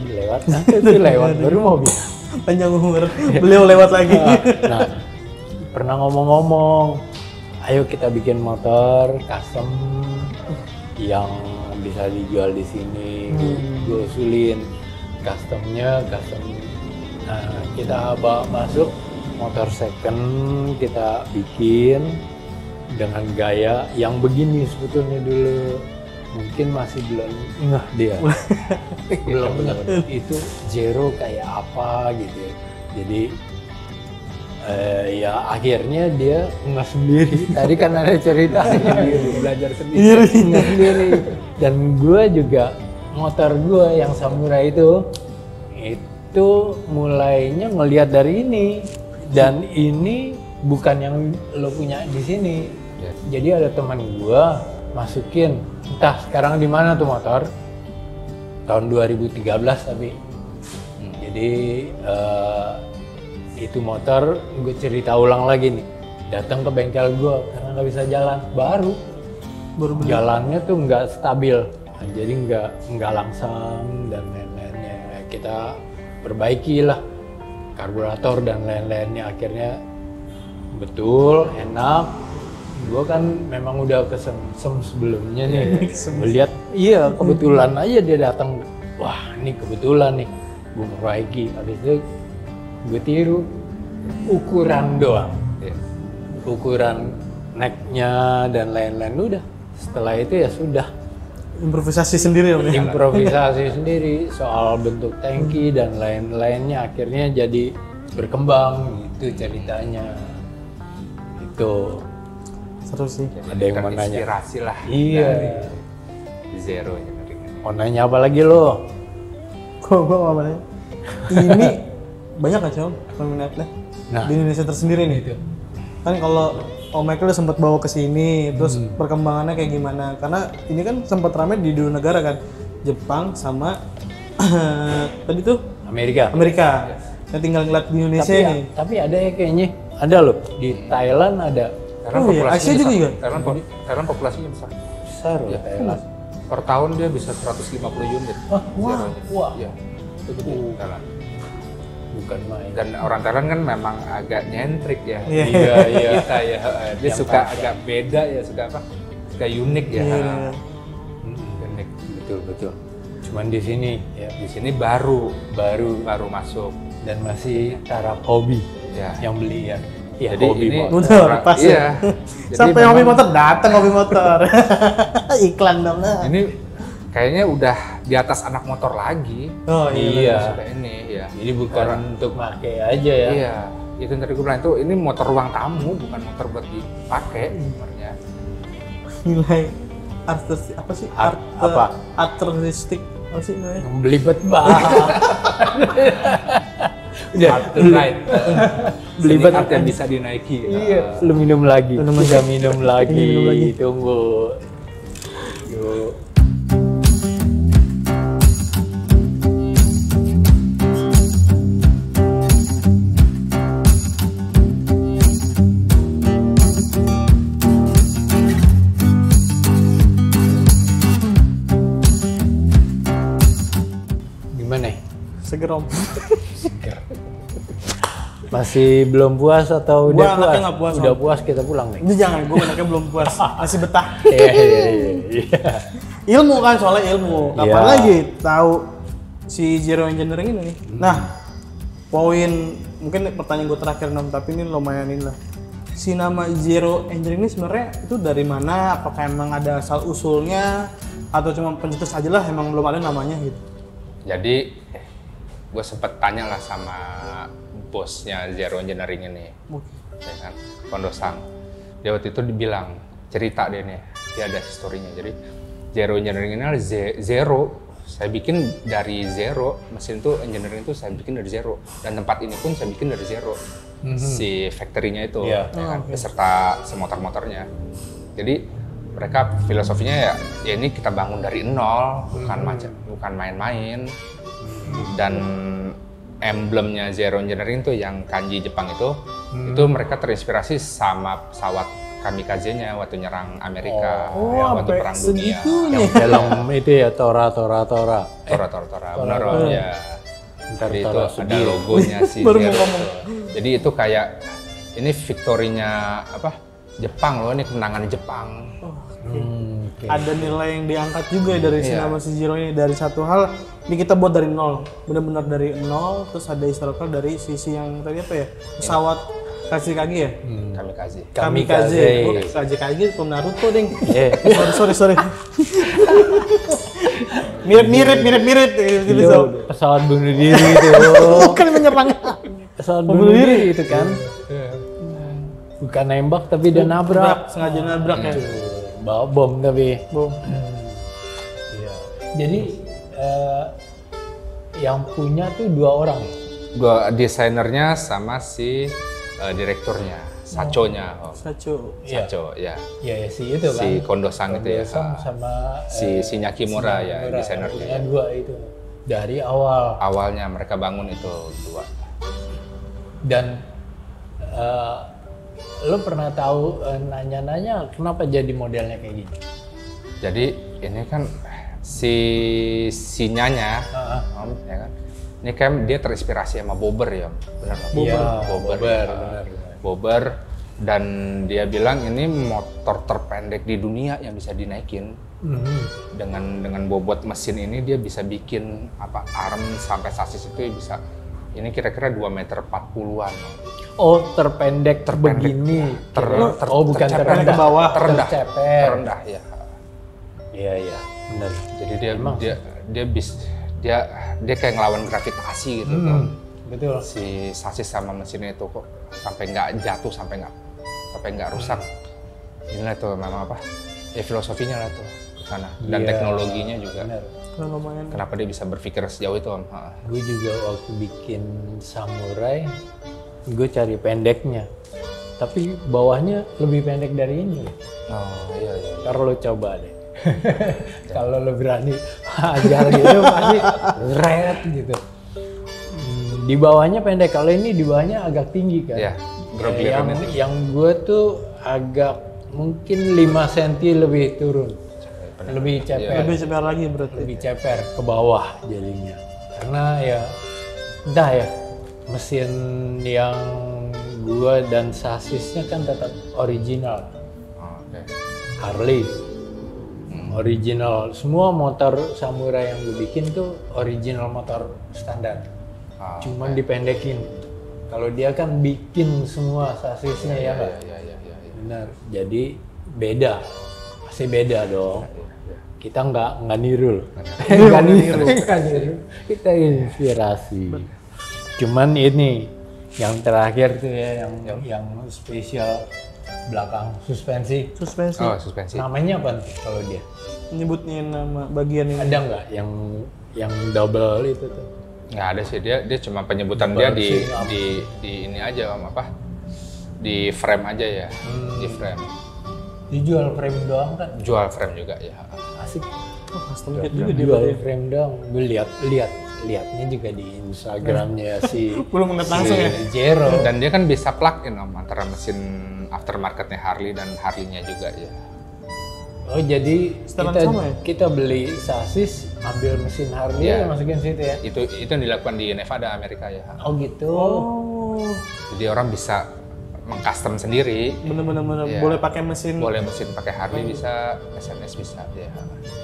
Speaker 1: lewat, nah, itu lewat baru mau bilang.
Speaker 2: Panjang umur. Beliau lewat lagi.
Speaker 1: Nah, pernah ngomong-ngomong, ayo kita bikin motor custom yang bisa dijual di sini. Gue usulin customnya, nah, kita bawa masuk motor second, kita bikin dengan gaya yang begini sebetulnya dulu. Mungkin masih belum ngeh dia. Belum ngeh itu Zero kayak apa gitu ya. Jadi ya akhirnya dia ngeh sendiri. Tadi kan ada cerita sendiri, belajar sendiri. Ngeh sendiri. Dan gue juga, motor gue yang Samurai itu mulainya ngelihat dari ini. Dan ini bukan yang lo punya di sini. Jadi ada teman gue masukin, entah sekarang di mana tuh motor, tahun 2013 tapi. Jadi itu motor gue cerita ulang lagi nih, datang ke bengkel gue karena nggak bisa jalan, baru beli. Jalannya tuh nggak stabil, jadi nggak langsang dan lain-lainnya. Kita perbaiki lah karburator dan lain-lainnya, akhirnya betul enak. Gue kan memang udah kesem sebelumnya nih, melihat iya kebetulan aja dia datang, wah ini kebetulan nih, gue perbaiki. Habis itu gue tiru ukuran doang, ukuran necknya dan lain-lain, udah. Setelah itu ya sudah
Speaker 2: Improvisasi sendiri ya?
Speaker 1: Improvisasi sendiri soal bentuk tangki dan lain-lainnya, akhirnya jadi berkembang gitu ceritanya. Itu
Speaker 2: Seru sih.
Speaker 1: ada yang mau nanya.
Speaker 3: Inspirasi lah.
Speaker 1: Iya.
Speaker 3: Dari Zero ya.
Speaker 1: Mau nanya apa lagi lo?
Speaker 2: Gua mau nanya. Ini banyak kan Om peminatnya?
Speaker 1: Nah.
Speaker 2: Di Indonesia tersendiri nih. Kan kalau Om Michael udah sempat bawa ke sini, terus perkembangannya kayak gimana? Karena ini kan sempat ramai di dua negara kan, Jepang sama tadi tuh
Speaker 1: Amerika.
Speaker 2: Yang tinggal ngeliat di Indonesia nih.
Speaker 1: Tapi ada ya kayaknya. Ada loh. Di Thailand ada.
Speaker 3: Thailand
Speaker 2: Oh iya,
Speaker 3: populasinya
Speaker 2: Asia juga
Speaker 3: besar.
Speaker 2: juga?
Speaker 3: Thailand populasinya besar.
Speaker 1: Besar loh Thailand.
Speaker 3: Per tahun dia bisa 150 unit.
Speaker 1: Wah,
Speaker 3: Zero-nya.
Speaker 1: wah.
Speaker 3: Iya. Itu gede Thailand.
Speaker 1: Bukan main.
Speaker 3: Dan orang Thailand kan memang agak nyentrik ya.
Speaker 2: Iya.
Speaker 1: Iya.
Speaker 3: Kita ya, dia
Speaker 1: Yang
Speaker 3: suka
Speaker 1: pas.
Speaker 3: agak beda ya, suka apa? Suka unik ya.
Speaker 2: Iya.
Speaker 3: Unik.
Speaker 1: Betul. Cuman di sini ya
Speaker 3: Di sini baru masuk.
Speaker 1: dan masih taraf hobi
Speaker 3: Ya.
Speaker 1: yang beli ya. Iya,
Speaker 3: Jadi
Speaker 1: hobi
Speaker 3: ini
Speaker 1: motor.
Speaker 2: Betul,
Speaker 3: orang-
Speaker 2: pas
Speaker 3: iya.
Speaker 2: ya.
Speaker 3: Jadi
Speaker 2: Sampai hobi
Speaker 3: memang
Speaker 2: motor datang hobi motor. Iklan dong lah.
Speaker 3: Ini kayaknya udah di atas anak motor lagi.
Speaker 2: Oh
Speaker 1: Iya.
Speaker 3: Sudah ini ya.
Speaker 1: Jadi bukan untuk pakai aja ya.
Speaker 3: Iya. Itu yang tadi gue bilang itu ini motor ruang tamu, bukan motor buat dipakai sebenarnya.
Speaker 2: Nilai artis apa sih?
Speaker 1: Apa?
Speaker 2: Artistik apa sih namanya?
Speaker 1: Belibet banget. Udah,
Speaker 3: Right.
Speaker 1: Belibet.
Speaker 3: Seni art yang bisa dinaiki.
Speaker 1: Iya, lu minum lagi.
Speaker 2: Minum
Speaker 1: Udah minum lagi.
Speaker 2: Minum lagi.
Speaker 1: Tunggu. Yuk. Gimana?
Speaker 2: Seger Om.
Speaker 1: Masih belum puas atau
Speaker 2: Gua
Speaker 1: udah
Speaker 2: anaknya
Speaker 1: puas?
Speaker 2: nggak puas,
Speaker 1: Udah
Speaker 2: Om.
Speaker 1: puas kita pulang nih.
Speaker 2: Itu jangan, gue anaknya belum puas, masih betah.
Speaker 1: Iya.
Speaker 2: Ilmu kan soalnya ilmu. Kapan
Speaker 1: Iya.
Speaker 2: lagi tahu si Zero Engineering ini nih. Nah, poin mungkin pertanyaan gue terakhir Nom, tapi ini lumayanin lah. Si nama Zero Engineering ini sebenarnya itu dari mana? Apakah emang ada asal usulnya atau cuma pencetus aja lah, emang belum ada namanya gitu?
Speaker 3: Jadi gue sempet tanya lah sama bosnya Zero Engineering ini, ya kan, Kondosang. Dia waktu itu dibilang, cerita dia nih, dia ada historinya. Jadi Zero Engineering ini adalah zero, saya bikin dari zero, mesin itu engineering itu saya bikin dari zero, dan tempat ini pun saya bikin dari zero, si factory-nya itu,
Speaker 1: Iya.
Speaker 3: ya kan, beserta semotor-motornya. Jadi mereka filosofinya ya ini kita bangun dari nol, bukan main-main. Dan emblemnya Zero Engineering tuh yang kanji Jepang itu mereka terinspirasi sama pesawat kamikaze-nya waktu nyerang Amerika waktu
Speaker 2: sampai
Speaker 3: perang dunia.
Speaker 2: segitunya.
Speaker 1: Yang film itu ya Tora.
Speaker 3: Tora, benar Om, ya.
Speaker 1: Ntar
Speaker 3: Jadi itu
Speaker 1: taruh
Speaker 3: ada
Speaker 1: sendiri.
Speaker 3: logonya si
Speaker 2: Baru mau
Speaker 3: Zero.
Speaker 2: ngomong.
Speaker 3: Jadi itu kayak ini victorinya apa? Jepang loh, ini kemenangan Jepang.
Speaker 1: Oke.
Speaker 2: Ada nilai yang diangkat juga ya dari si
Speaker 3: Iya.
Speaker 2: nama si Zero ini, dari satu hal ini kita buat dari nol, benar-benar dari nol, terus ada historical dari sisi yang tadi apa ya, pesawat kaki ya,
Speaker 3: Kamikaze.
Speaker 2: kamikaze. Oh, kamikaze from Naruto ding.
Speaker 1: Eh,
Speaker 2: sorry. mirip gitu
Speaker 1: itu
Speaker 2: so.
Speaker 1: pesawat bunuh diri itu.
Speaker 2: Bukan menyerang.
Speaker 1: Pesawat bunuh diri itu kan. Bukan nembak tapi dia nabrak.
Speaker 2: Sengaja nabrak ya.
Speaker 1: Bawa bom tapi.
Speaker 2: Bom.
Speaker 1: Iya. Jadi yang punya tuh 2 orang.
Speaker 3: Gua desainernya sama si direkturnya, Sacho-nya.
Speaker 2: Sacho.
Speaker 3: Sacho, ya.
Speaker 1: Ya si itu kan.
Speaker 3: Si Kondo-san itu ya.
Speaker 1: Kondo-san sama
Speaker 3: Si Nyakimura ya,
Speaker 1: Kimura,
Speaker 3: desainernya.
Speaker 1: punya 2 itu. Dari awal.
Speaker 3: Awalnya mereka bangun itu 2.
Speaker 1: Dan lo pernah tahu nanya-nanya kenapa jadi modelnya kayak gini?
Speaker 3: Jadi ini kan si Nyanya, Om, ya kan. Ini kan dia terinspirasi sama Bobber ya, benar nggak?
Speaker 1: Iya,
Speaker 3: Bobber,
Speaker 1: benar.
Speaker 3: Bobber, dan dia bilang ini motor terpendek di dunia yang bisa dinaikin. Dengan bobot mesin ini dia bisa bikin apa arm sampai sasis itu bisa ini kira-kira 2 meter 40-an.
Speaker 1: Oh, terpendek begini. Oh, bukan
Speaker 3: terceper
Speaker 1: terendah.
Speaker 2: ke bawah.
Speaker 3: Terendah.
Speaker 1: Terceper.
Speaker 3: Terendah ya.
Speaker 1: Iya, benar.
Speaker 3: Jadi dia kayak ngelawan gravitasi gitu tuh.
Speaker 1: Betul.
Speaker 3: Si sasis sama mesinnya itu kok sampai nggak jatuh, sampai nggak rusak. Inilah tuh memang apa? Ya filosofinya lah tuh ke sana dan
Speaker 1: Iya,
Speaker 3: teknologinya juga.
Speaker 1: Benar.
Speaker 2: Lumayan.
Speaker 3: Kenapa dia bisa berpikir sejauh itu, Om?
Speaker 1: Gue juga waktu bikin samurai, gue cari pendeknya. Tapi bawahnya lebih pendek dari ini.
Speaker 3: Oh iya.
Speaker 1: Ntar lo coba deh. Kalau lo berani ajar gitu pasti red gitu. Di bawahnya pendek, kalau ini di bawahnya agak tinggi kan.
Speaker 3: Iya, grogliran itu.
Speaker 1: Yang gue tuh agak mungkin 5 cm lebih turun. Lebih ceper.
Speaker 2: Lebih cepat lagi berarti.
Speaker 1: Lebih ceper ke bawah jadinya. Karena ya entah ya, mesin yang gua dan sasisnya kan tetap original.
Speaker 3: Oh, oke.
Speaker 1: Harley. Original. Semua motor samurai yang gue bikin tuh original motor standar.
Speaker 3: Oh,
Speaker 1: Cuman dipendekin. Kalau dia kan bikin semua sasisnya ya nggak?
Speaker 3: Iya.
Speaker 1: Benar. Jadi beda. Pasti beda dong. Kita nggak niru loh. Nggak niru. Kita inspirasi. Cuman ini yang terakhir tuh ya yang spesial belakang suspensi.
Speaker 2: Suspensi.
Speaker 3: Oh, suspensi.
Speaker 1: Namanya apa tuh kalau dia?
Speaker 2: Nyebutnya nama bagian ini.
Speaker 1: Ada nggak yang double itu tuh?
Speaker 3: Nggak ada sih, dia cuma penyebutan dia di ini aja, Om, apa? Di frame aja ya. Di frame.
Speaker 1: Dijual frame doang kan?
Speaker 3: Jual frame juga ya.
Speaker 1: Asik.
Speaker 2: Oh, custom kit juga dia
Speaker 1: Jual
Speaker 2: berarti.
Speaker 1: frame doang. Gue lihatnya juga di Instagramnya si
Speaker 2: Belum ngeliat langsung ya.
Speaker 1: Jero.
Speaker 3: Dan dia kan bisa plug in, Om, antara mesin aftermarketnya Harley dan Harley-nya juga ya.
Speaker 1: Oh jadi
Speaker 2: Setelan sama ya?
Speaker 1: kita beli sasis, ambil mesin Harley,
Speaker 3: Iya.
Speaker 1: masukin situ ya?
Speaker 3: Itu yang dilakukan di Nevada, Amerika ya.
Speaker 1: Oh gitu.
Speaker 2: Oh,
Speaker 3: Jadi orang bisa mengcustom sendiri.
Speaker 2: bener-bener
Speaker 3: Iya.
Speaker 2: boleh pakai mesin.
Speaker 3: Boleh mesin pakai Harley bisa, SMS bisa ya.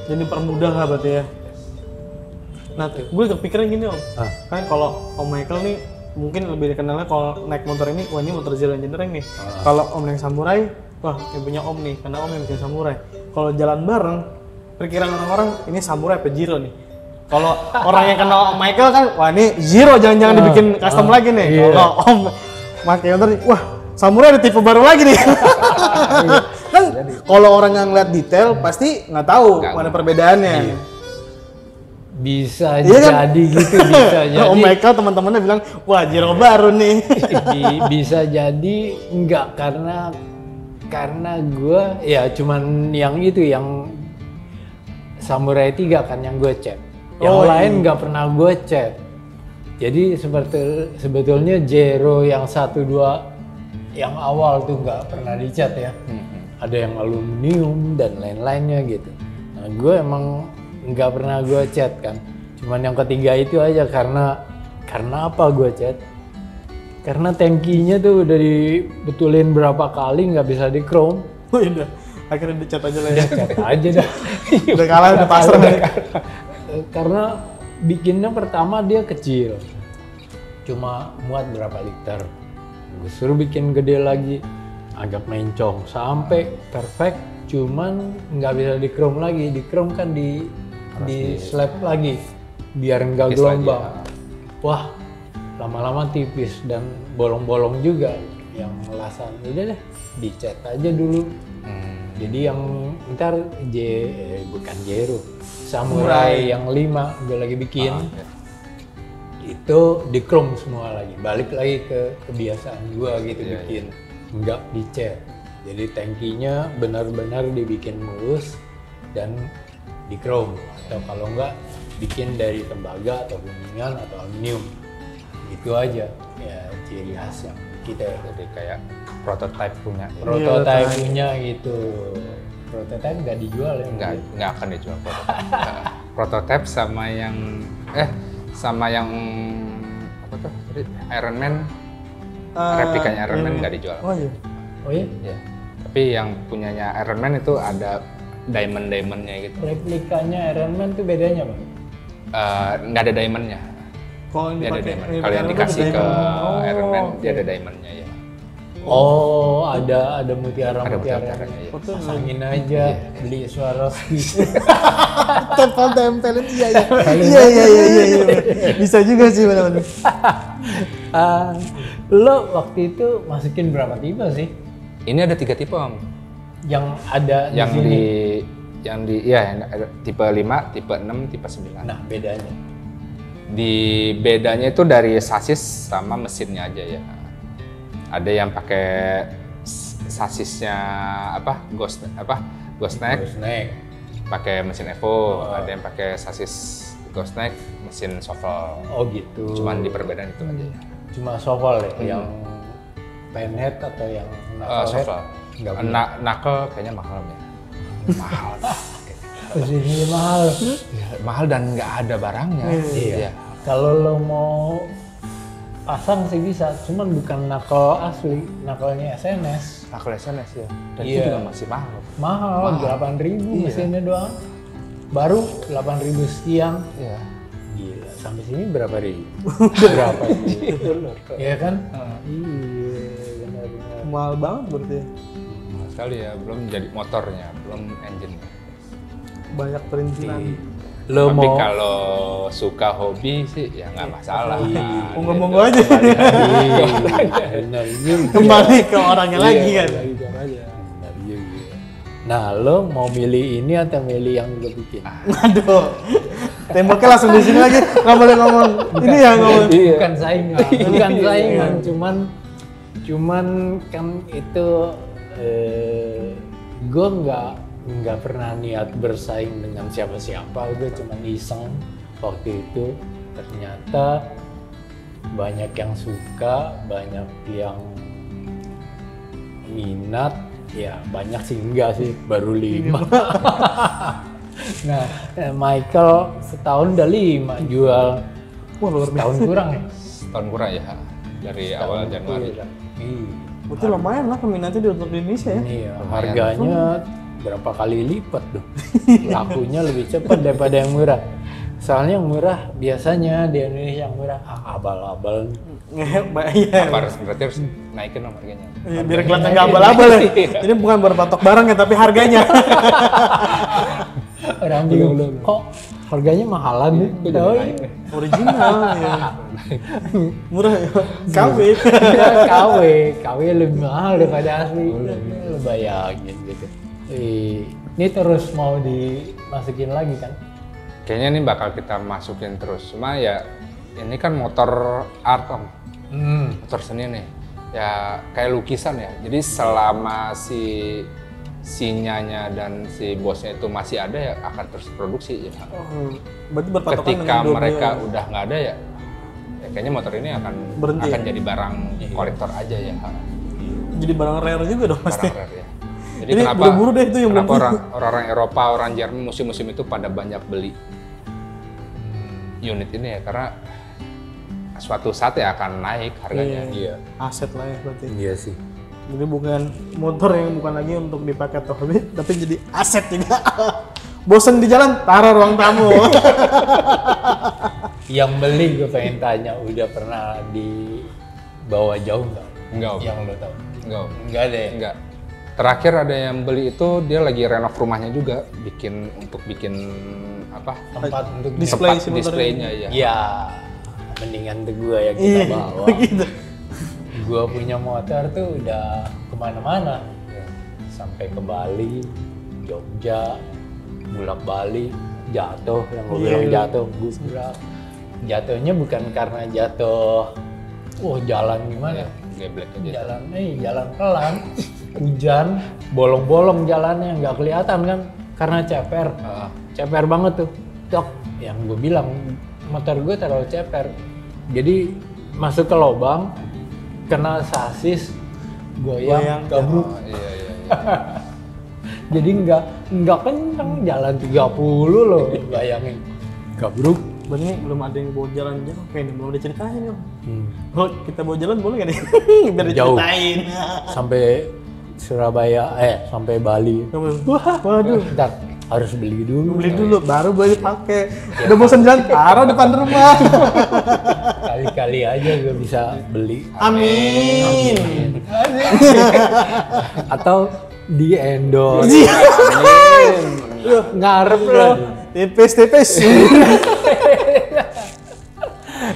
Speaker 2: Jadi permudah lah berarti ya. Nah, gue kepikiran gini Om.
Speaker 1: Ah.
Speaker 2: Kan kalau Om Michael nih mungkin lebih dikenalnya kalau naik motor ini, wah ini motor Zero Engineering nih. Kalau Om yang samurai, wah yang punya Om nih, karena Om yang bikin samurai. Kalau jalan bareng, perkiraan orang-orang ini samurai apa Zero nih. Kalau orang yang kenal Om Michael kan, wah ini Zero jangan-jangan dibikin custom lagi nih.
Speaker 1: Iya.
Speaker 2: Kalau Om pakai motor, wah samurai ada tipe baru lagi nih. Kan kalau orang yang ngeliat detail pasti nggak tahu
Speaker 3: Nggak.
Speaker 2: mana perbedaannya.
Speaker 1: Bisa
Speaker 2: Iya kan?
Speaker 1: jadi gitu, bisa jadi.
Speaker 2: Om Michael teman-temannya bilang, wah Zero baru nih.
Speaker 1: Bisa jadi enggak karena gue ya cuman yang itu yang Samurai 3 kan yang gue chat. Yang
Speaker 2: Oh,
Speaker 1: lain
Speaker 2: iya.
Speaker 1: nggak pernah gue chat. Jadi sebetulnya Zero yang 1, 2 yang awal tuh nggak pernah dicat ya. Ada yang aluminium dan lain-lainnya gitu. Nah gue emang nggak pernah gue chat kan. Cuman yang ketiga itu aja karena Karena apa gue cat? Karena tangkinya tuh udah dibetulin berapa kali nggak bisa di chrome.
Speaker 2: Oh iya, akhirnya dicat aja lah ya.
Speaker 1: Cat aja dah.
Speaker 2: Udah kalah, udah pasrah.
Speaker 1: Karena bikinnya pertama dia kecil, cuma muat berapa liter. Gue suruh bikin gede lagi, agak mencong sampai perfect, cuman nggak bisa di chrome lagi. Di chrome kan di slap lagi, biar nggak
Speaker 3: Tipis lagi,
Speaker 1: gelombang. Wah, lama-lama tipis dan bolong-bolong juga yang melasan. Udah deh, dicat aja dulu. Jadi yang ntar bukan Jero, Samurai yang 5 gue lagi bikin. Itu di chrome semua lagi, balik lagi ke kebiasaan gue gitu bikin, nggak dicat. Jadi tangkinya benar-benar dibikin mulus dan di chrome, atau kalau nggak bikin dari tembaga atau kuningan atau aluminium. Gitu aja ya ciri khas yang kita.
Speaker 3: Jadi kayak prototype punya.
Speaker 1: Prototype punya gitu. Prototype nggak dijual ya?
Speaker 3: Nggak akan dijual prototype. Prototype sama yang apa tuh tadi Iron Man, replikanya Iron Man nggak dijual.
Speaker 2: Oh iya.
Speaker 1: Oh iya?
Speaker 3: Ya. Tapi yang punyanya Iron Man itu ada diamondnya gitu.
Speaker 1: Replikanya Iron Man tuh bedanya Bang?
Speaker 3: Nggak ada diamondnya.
Speaker 2: Kalau yang
Speaker 3: Dia ada
Speaker 2: dipakai,
Speaker 3: diamond.
Speaker 2: yang
Speaker 3: Kalau yang
Speaker 2: dipakai
Speaker 3: dikasih
Speaker 2: ada
Speaker 3: ke
Speaker 2: diamond.
Speaker 3: Iron Man
Speaker 2: Oh,
Speaker 3: dia ada
Speaker 2: oke.
Speaker 3: diamondnya ya.
Speaker 1: Oh, ada mutiara.
Speaker 3: Ada mutiara-mutiaranya ya.
Speaker 1: Pasangin aja, beli Swarovski.
Speaker 2: Tempel-tempelin iya. Bisa juga sih benar-benar.
Speaker 1: Lo waktu itu masukin berapa tipe sih?
Speaker 3: Ini ada 3 tipe Om.
Speaker 1: Yang ada
Speaker 3: Yang
Speaker 1: di sini?
Speaker 3: yang ada tipe 5, tipe 6, tipe 9.
Speaker 1: Nah, bedanya.
Speaker 3: Di bedanya itu dari sasis sama mesinnya aja ya. Ada yang pakai sasisnya Ghost Neck, pakai mesin Evo. Ada yang pakai sasis Ghost Neck, mesin Sovel.
Speaker 1: Oh gitu.
Speaker 3: Cuman di perbedaan itu aja ya.
Speaker 1: Cuma sovel ya, yang penhead atau yang knucklehead?
Speaker 3: Sovel.
Speaker 1: Nggak punya.
Speaker 3: Knuckle kayaknya mahal ya. Mahal.
Speaker 1: Mesinnya mahal.
Speaker 3: Ya, mahal dan nggak ada barangnya.
Speaker 1: Iya. Kalau lo mau pasang sih bisa, cuman bukan knuckle asli, knuckle-nya SNS.
Speaker 3: Knuckle SNS ya. Dan
Speaker 1: Iya.
Speaker 3: itu juga masih mahal.
Speaker 1: Mahal, 8.000
Speaker 3: Iya.
Speaker 1: mesinnya doang. Baru 8.000 sekian.
Speaker 3: Iya.
Speaker 1: Gila, sampai sini berapa ribu? Berapa itu? Iya kan? Iya, benar-benar.
Speaker 2: Mahal banget berarti.
Speaker 3: Mahal sekali ya, belum jadi motornya, belum engine-nya.
Speaker 2: Banyak perincinan.
Speaker 1: Lo
Speaker 3: Tapi
Speaker 1: mau
Speaker 3: kalau suka hobi sih ya nggak masalah.
Speaker 2: Monggo-monggo aja.
Speaker 1: Iya, benar juga.
Speaker 2: Kembali ke orangnya
Speaker 1: Iya,
Speaker 2: lagi kan.
Speaker 1: balik ke orangnya. Benar juga. Nah, lo mau milih ini atau milih yang gue bikin?
Speaker 2: Aduh. Temboknya langsung di sini lagi. Nggak boleh ngomong. Ini ya ngomong.
Speaker 1: Bukan saingan, bukan saingan, cuman kan itu gue nggak pernah niat bersaing dengan siapa-siapa, gue cuma iseng waktu itu. Ternyata banyak yang suka, banyak yang minat, ya banyak sih enggak sih, baru 5. Nah, Michael setahun udah 5 jual.
Speaker 2: Wah, luar biasa.
Speaker 1: Setahun kurang ya?
Speaker 3: Tahun kurang ya dari awal Januari.
Speaker 1: Iya.
Speaker 2: Berarti lumayan lah peminatnya untuk di Indonesia ya.
Speaker 1: Iya, harganya berapa kali lipat dong. Lakunya lebih cepat daripada yang murah. Soalnya yang murah biasanya di Indonesia yang murah abal-abal.
Speaker 2: Iya.
Speaker 3: Berarti harus naikin dong harganya.
Speaker 2: Biar kelihatan nggak abal-abal ya. Ini bukan berpatok barang ya, tapi harganya.
Speaker 1: Orang bingung, kok harganya mahalan nih? Oh, iya.
Speaker 2: Original ya. Murah ya. KW.
Speaker 1: KW lebih mahal daripada asli. Lu bayangin gitu. Ini terus mau dimasukin lagi kan?
Speaker 3: Kayaknya ini bakal kita masukin terus. Cuma ya ini kan motor art Om. Motor seni nih. Ya kayak lukisan ya. Jadi selama si nyanya dan si bosnya itu masih ada ya akan terus produksi ya.
Speaker 2: Berarti berpatokan
Speaker 3: Ketika
Speaker 2: dengan dua
Speaker 3: mereka
Speaker 2: beliau.
Speaker 3: udah nggak ada ya, kayaknya motor ini akan
Speaker 2: Berhenti ya?
Speaker 3: jadi barang kolektor aja ya.
Speaker 2: Jadi barang rare juga dong pasti.
Speaker 3: Barang rare ya. Jadi
Speaker 2: Ini
Speaker 3: kenapa
Speaker 2: buru-buru deh itu yang belum
Speaker 3: kenapa
Speaker 2: punya.
Speaker 3: orang Eropa, orang Jerman musim-musim itu pada banyak beli unit ini ya karena suatu saat ya akan naik harganya.
Speaker 1: Iya.
Speaker 2: Aset lah ya berarti.
Speaker 1: Iya sih.
Speaker 2: Jadi bukan motor yang bukan lagi untuk dipakai atau hobi, tapi jadi aset juga. Bosen di jalan, taruh ruang tamu.
Speaker 1: Yang beli gue pengen tanya, udah pernah dibawa jauh nggak?
Speaker 3: Enggak, Om.
Speaker 1: Yang lo tahu?
Speaker 3: Enggak.
Speaker 1: Nggak ada ya?
Speaker 3: Enggak. Terakhir ada yang beli itu dia lagi renov rumahnya juga, bikin apa?
Speaker 1: Tempat untuk
Speaker 2: Display
Speaker 3: tempat
Speaker 2: si motor
Speaker 3: displaynya ya.
Speaker 1: Ya, mendingan tuh gue yang kita
Speaker 2: Iya,
Speaker 1: bawa.
Speaker 2: gitu.
Speaker 1: Gue punya motor tuh udah kemana-mana. Sampai ke Bali, Jogja, bolak-balik, jatuh. Yang gue bilang jatuh, gubrak. Jatuhnya bukan karena jatuh, jalan gimana?
Speaker 3: Geblek aja.
Speaker 1: Jalan pelan, hujan, bolong-bolong jalannya, nggak kelihatan kan, karena ceper, ceper banget tuh. Tok, yang gue bilang motor gue terlalu ceper, jadi masuk ke lubang, kena sasis, goyang, gabruk.
Speaker 3: Oh, iya.
Speaker 1: Jadi nggak kenceng, jalan 30 loh, bayangin, gabruk.
Speaker 2: Berarti belum ada yang bawa jalan-jalan, kayak ini belum ada ceritain Om. Oh, kita bawa jalan boleh nggak nih? Biar
Speaker 1: Jauh.
Speaker 2: diceritain.
Speaker 1: Sampai Surabaya, sampai Bali.
Speaker 2: Waduh.
Speaker 1: Ntar harus beli dulu.
Speaker 2: Beli dulu, baru boleh dipakai. Udah bosan jalan, taruh depan rumah.
Speaker 1: Kali-kali aja gue bisa beli.
Speaker 2: Amin.
Speaker 1: Atau di endorse. Ngarep loh.
Speaker 2: Tipis.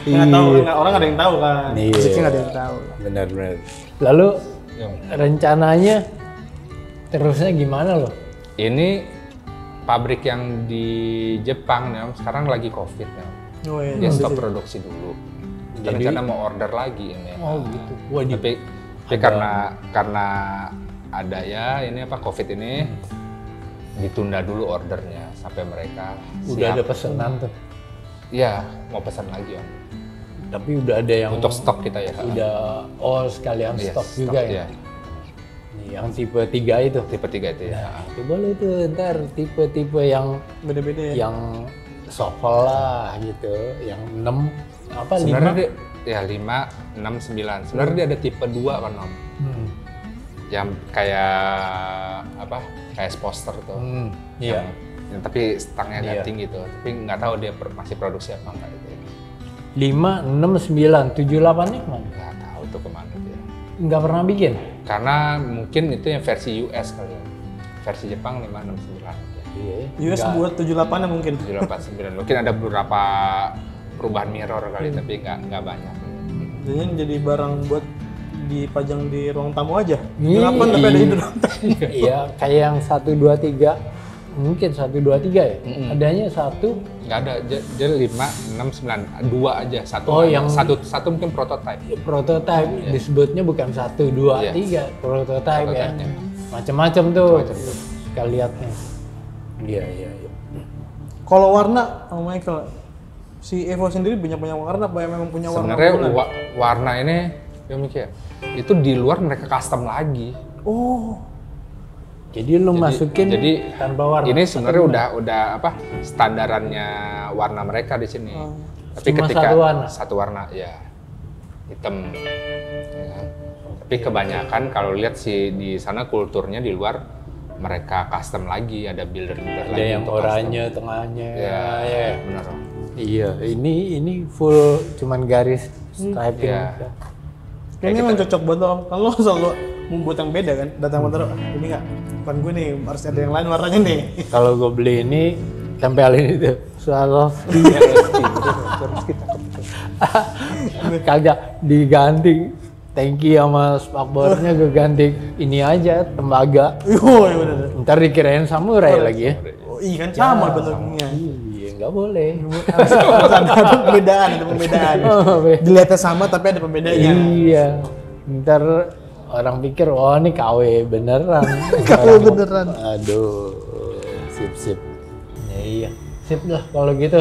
Speaker 2: Nggak tahu, orang nggak ada yang tahu kan.
Speaker 1: Iya.
Speaker 2: Basicnya nggak ada yang tahu.
Speaker 1: Benar. Lalu
Speaker 3: Ya.
Speaker 1: rencananya terusnya gimana loh?
Speaker 3: Ini pabrik yang di Jepang nih, Om, sekarang lagi COVID ya. Om.
Speaker 2: Oh, iya.
Speaker 3: Dia stop produksi dulu.
Speaker 1: Jadi-
Speaker 3: Rencana mau order lagi ini.
Speaker 1: Oh gitu. Waduh.
Speaker 3: Tapi karena ada ya ini apa COVID ini ditunda dulu ordernya sampai mereka
Speaker 1: Udah
Speaker 3: siap.
Speaker 1: ada pesanan tuh.
Speaker 3: Iya, mau pesan lagi Om.
Speaker 1: Tapi udah ada yang
Speaker 3: Untuk stok kita ya.
Speaker 1: udah sekalian
Speaker 3: Iya,
Speaker 1: stok juga ya.
Speaker 3: iya.
Speaker 1: Nih, yang tipe 3 itu.
Speaker 3: Tipe 3 itu ya.
Speaker 1: Nah, itu boleh tuh ntar tipe-tipe yang
Speaker 2: Beda-beda ya.
Speaker 1: yang shuffle lah gitu, yang 6 apa
Speaker 3: Sebenarnya
Speaker 1: 5?
Speaker 3: dia ya 5, 6, 9. Sebenarnya dia ada tipe 2 kan Om. Yang kayak apa? Kayak poster tuh.
Speaker 1: Iya.
Speaker 3: Yang tapi stangnya
Speaker 1: Iya.
Speaker 3: agak tinggi tuh. Tapi nggak tahu dia masih produksi apa enggak gitu.
Speaker 1: 5, 6, 9, 7, 8-nya kemana?
Speaker 3: Nggak tahu tuh kemana dia.
Speaker 1: Nggak pernah bikin?
Speaker 3: Karena mungkin itu yang versi US kali ya. Versi Jepang 5, 6, 9.
Speaker 1: Iya.
Speaker 2: US buat 78 ya mungkin.
Speaker 3: 7, 8, 9. Mungkin ada beberapa perubahan mirror kali, tapi nggak banyak.
Speaker 2: Jadi barang buat dipajang di ruang tamu aja.
Speaker 1: Iya.
Speaker 2: 8 tapi ada di ruang tamu.
Speaker 1: Iya, kayak yang 1, 2, 3. Mungkin 1, 2, 3 ya? Adanya 1.
Speaker 3: Nggak ada, dia 5, 6, 9, 2 aja. Satu
Speaker 1: Oh,
Speaker 3: nggak ada.
Speaker 1: yang-
Speaker 3: satu mungkin prototype.
Speaker 1: Prototype disebutnya bukan 1, 2,
Speaker 3: Iya.
Speaker 1: 3 prototype ya.
Speaker 3: Prototype-nya.
Speaker 1: Macam-macam tuh. Sekali lihatnya. Iya.
Speaker 2: Kalau warna, Michael, si Evo sendiri punya warna apa yang memang punya warna?
Speaker 3: Sebenarnya
Speaker 2: unggulan?
Speaker 3: warna ini, ya mikir, itu di luar mereka custom lagi.
Speaker 2: Oh,
Speaker 1: Jadi lu masukin
Speaker 3: Jadi
Speaker 1: tanpa warna.
Speaker 3: ini sebenarnya udah apa standarannya warna mereka di sini. Tapi
Speaker 1: Cuma
Speaker 3: ketika
Speaker 1: satu warna?
Speaker 3: ya hitam. Ya kan? Tapi kebanyakan kalau lihat sih di sana kulturnya di luar mereka custom lagi, ada builder-builder
Speaker 1: ada
Speaker 3: lagi
Speaker 1: yang
Speaker 3: untuk
Speaker 1: oranye tengahnya.
Speaker 3: Ya, benar. Om.
Speaker 1: Iya, ini full cuman garis striping.
Speaker 3: Iya.
Speaker 2: kayaknya memang cocok buat lo. Kan lo selalu membuat yang beda kan. Datang motor, ini nggak, bukan gue nih, harus ada yang lain warnanya nih.
Speaker 1: Kalau gue beli ini tempelin itu Swarovski. Kagak diganti tangki sama spakbornya gue ganti ini aja tembaga.
Speaker 2: Oh, ya bener.
Speaker 1: Ntar dikirain samurai lagi ya.
Speaker 2: Oh, iya kan sama bentuknya.
Speaker 1: Iya nggak boleh.
Speaker 2: Ada pembedaan. Dilihatnya sama tapi ada pembedaannya.
Speaker 1: Iya. Ntar orang pikir, oh ini KW beneran.
Speaker 2: KW beneran.
Speaker 1: Aduh, sip. Ya, iya, sip lah kalau gitu.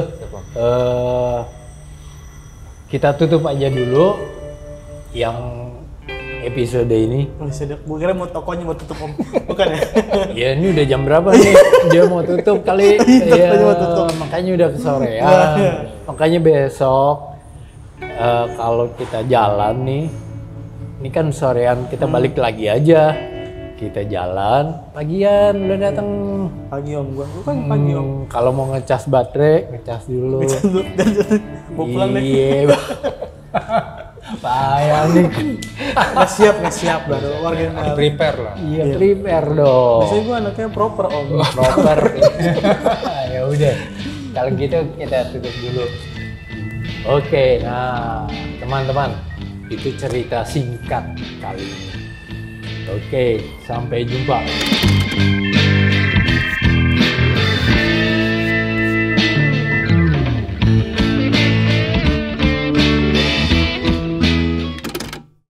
Speaker 1: Kita tutup aja dulu yang episode ini.
Speaker 2: Gue kira mau tokonya mau tutup Om. Bukan ya?
Speaker 1: Ya ini udah jam berapa nih? Dia mau tutup kali.
Speaker 2: Tokonya
Speaker 1: Ya,
Speaker 2: mau tutup.
Speaker 1: makanya udah kesorean. Makanya besok kalau kita jalan nih, ini kan sorean kita balik lagi aja. Kita jalan, pagian udah datang.
Speaker 2: Pagi om, gua kan pagi om.
Speaker 1: Kalau mau ngecas baterai, ngecas dulu.
Speaker 2: Mau pulang deh.
Speaker 1: Iya. Payah nih.
Speaker 2: Nggak siap baru warga.
Speaker 3: Prepare lah.
Speaker 1: Iya, prepare dong.
Speaker 2: Biasanya gua anaknya proper om.
Speaker 1: Proper. Ya udah. Kalau gitu kita tutup dulu. Oke, nah teman-teman, itu cerita singkat kali ini. Oke, sampai jumpa.